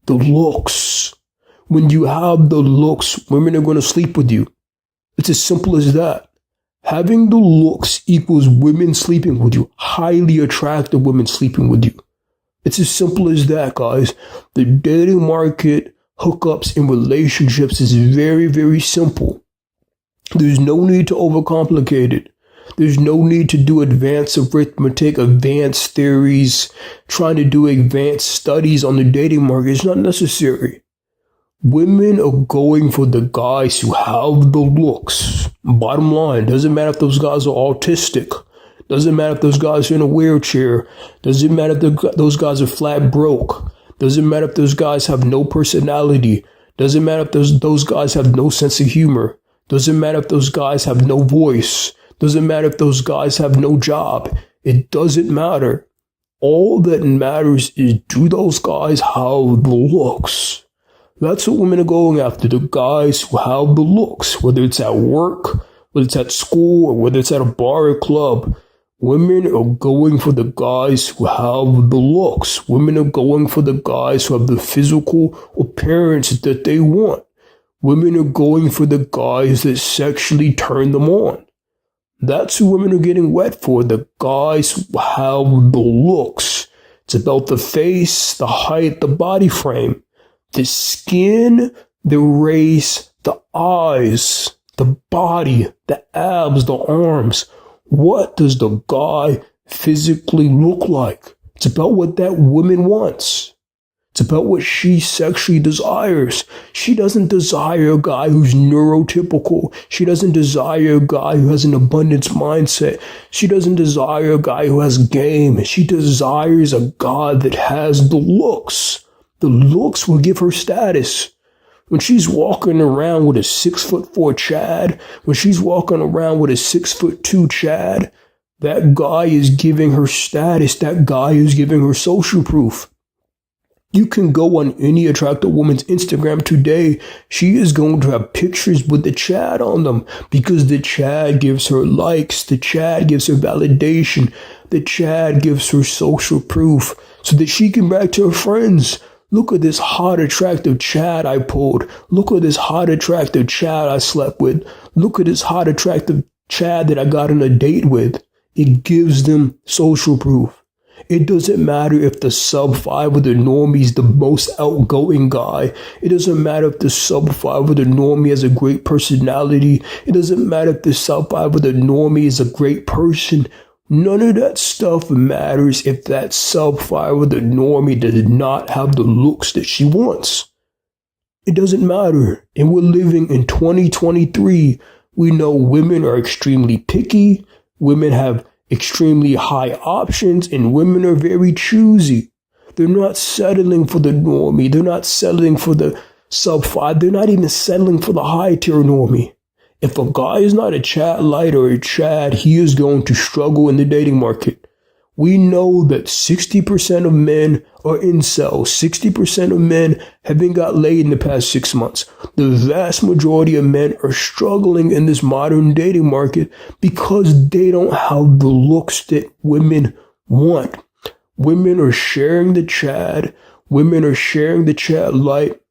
The looks. When you have the looks, women are going to sleep with you. It's as simple as that. Having the looks equals women sleeping with you. Highly attractive women sleeping with you. It's as simple as that, guys. The dating market, hookups, and relationships is very, very simple. There's no need to overcomplicate it. There's no need to do advanced arithmetic, advanced theories, trying to do advanced studies on the dating market. It's not necessary. Women are going for the guys who have the looks. Bottom line, doesn't matter if those guys are autistic. Doesn't matter if those guys are in a wheelchair. Doesn't matter if those guys are flat broke. Doesn't matter if those guys have no personality. Doesn't matter if those guys have no sense of humor. Doesn't matter if those guys have no voice. Doesn't matter if those guys have no job. It doesn't matter. All that matters is, do those guys have the looks? That's what women are going after, the guys who have the looks, whether it's at work, whether it's at school, or whether it's at a bar or club. Women are going for the guys who have the looks. Women are going for the guys who have the physical appearance that they want. Women are going for the guys that sexually turn them on. That's who women are getting wet for, the guys who have the looks. It's about the face, the height, the body frame, the skin, the race, the eyes, the body, the abs, the arms. What does the guy physically look like? It's about what that woman wants. It's about what she sexually desires. She doesn't desire a guy who's neurotypical. She doesn't desire a guy who has an abundance mindset. She doesn't desire a guy who has game. She desires a guy that has the looks. The looks will give her status. When she's walking around with a 6'4" Chad, when she's walking around with a 6'2" Chad, that guy is giving her status. That guy is giving her social proof. You can go on any attractive woman's Instagram today. She is going to have pictures with the Chad on them because the Chad gives her likes. The Chad gives her validation. The Chad gives her social proof so that she can brag to her friends. Look at this hot, attractive Chad I pulled. Look at this hot, attractive Chad I slept with. Look at this hot, attractive Chad that I got on a date with. It gives them social proof. It doesn't matter if the sub 5 of the normie is the most outgoing guy. It doesn't matter if the sub 5 of the normie has a great personality. It doesn't matter if the sub 5 of the normie is a great person. None of that stuff matters if that sub 5 of the normie does not have the looks that she wants. It doesn't matter. And we're living in 2023. We know women are extremely picky. Women have extremely high options, and women are very choosy. They're not settling for the normie. They're not settling for the sub 5. They're not even settling for the high tier normie. If a guy is not a Chad light or a Chad, he is going to struggle in the dating market. We know that 60% of men are incels. 60% of men haven't got laid in the past 6 months. The vast majority of men are struggling in this modern dating market because they don't have the looks that women want. Women are sharing the Chad. Women are sharing the Chad light.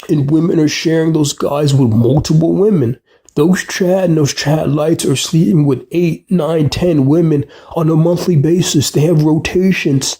And women are sharing those guys with multiple women. Those Chad and those Chad lights are sleeping with 8, 9, 10 women on a monthly basis. They have rotations.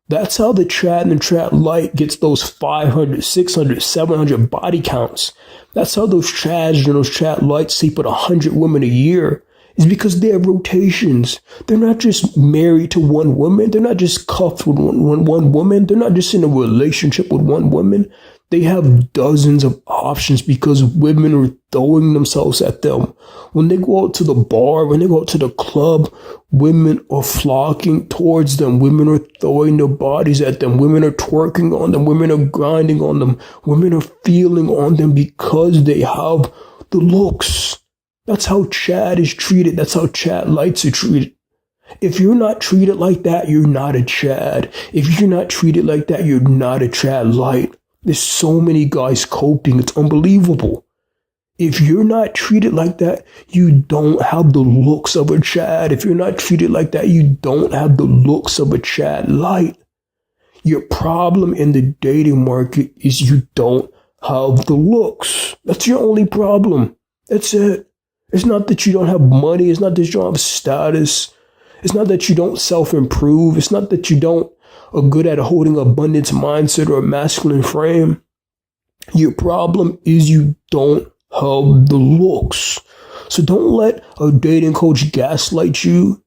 That's how the Chad and the Chad light gets those 500, 600, 700 body counts. That's how those Chads and those Chad lights sleep with 100 women a year. It's because they have rotations. They're not just married to one woman. They're not just cuffed with one woman. They're not just in a relationship with one woman. They have dozens of options because women are throwing themselves at them. When they go out to the bar, when they go out to the club, women are flocking towards them. Women are throwing their bodies at them. Women are twerking on them. Women are grinding on them. Women are feeling on them because they have the looks. That's how Chad is treated. That's how Chad lights are treated. If you're not treated like that, you're not a Chad. If you're not treated like that, you're not a Chad light. There's so many guys coping. It's unbelievable. If you're not treated like that, you don't have the looks of a Chad. If you're not treated like that, you don't have the looks of a Chad light. Your problem in the dating market is you don't have the looks. That's your only problem. That's it. It's not that you don't have money. It's not that you don't have status. It's not that you don't self-improve. It's not that you don't are good at holding an abundance mindset or a masculine frame. Your problem is you don't have the looks. So don't let a dating coach gaslight you.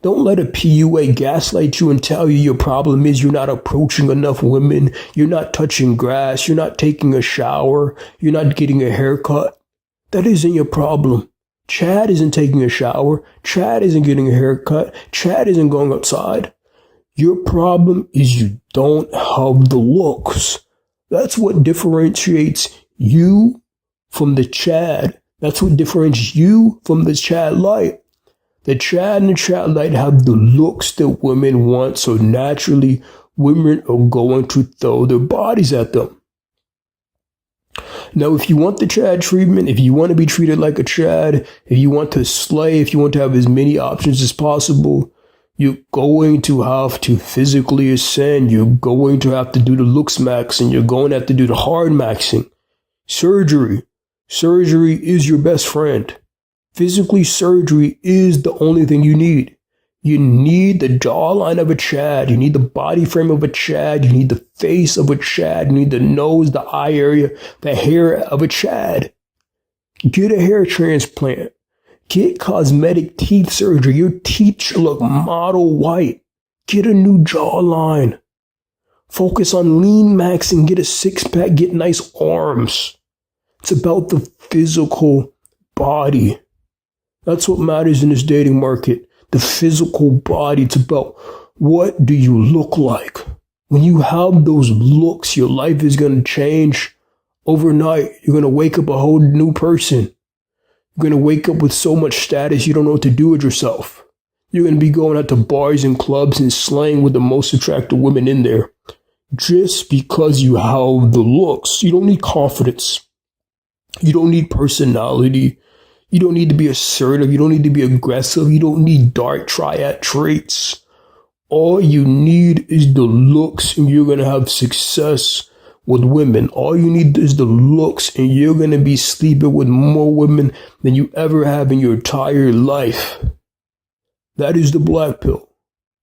Don't let a PUA gaslight you and tell you your problem is you're not approaching enough women, you're not touching grass, you're not taking a shower, you're not getting a haircut. That isn't your problem. Chad isn't taking a shower, Chad isn't getting a haircut, Chad isn't going outside. Your problem is you don't have the looks. That's what differentiates you from the Chad. That's what differentiates you from the Chad Light. The Chad and the Chad Light have the looks that women want, so naturally women are going to throw their bodies at them. Now, if you want the Chad treatment, if you want to be treated like a Chad, if you want to slay, if you want to have as many options as possible, you're going to have to physically ascend. You're going to have to do the Looksmax, and you're going to have to do the hard maxing. Surgery. Surgery is your best friend. Physically, surgery is the only thing you need. You need the jawline of a Chad. You need the body frame of a Chad. You need the face of a Chad. You need the nose, the eye area, the hair of a Chad. Get a hair transplant. Get cosmetic teeth surgery. Your teeth should look model white. Get a new jawline. Focus on lean maxing. Get a six-pack. Get nice arms. It's about the physical body. That's what matters in this dating market. The physical body. It's about what do you look like. When you have those looks, your life is going to change overnight. You're going to wake up a whole new person. You're going to wake up with so much status you don't know what to do with yourself. You're going to be going out to bars and clubs and slaying with the most attractive women in there. Just because you have the looks. You don't need confidence. You don't need personality. You don't need to be assertive. You don't need to be aggressive. You don't need dark triad traits. All you need is the looks, and you're going to have success with women. All you need is the looks, and you're going to be sleeping with more women than you ever have in your entire life. That is the black pill.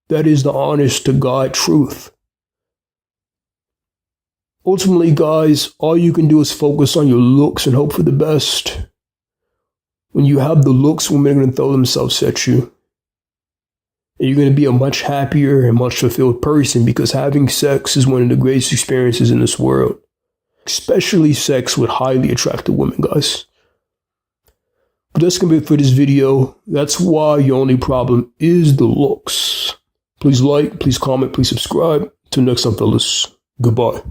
That is the honest to God truth. Ultimately, guys, all you can do is focus on your looks and hope for the best. When you have the looks, women are going to throw themselves at you. And you're going to be a much happier and much fulfilled person, because having sex is one of the greatest experiences in this world. Especially sex with highly attractive women, guys. But that's going to be it for this video. That's why your only problem is the looks. Please like, please comment, please subscribe. Till next time, fellas. Goodbye.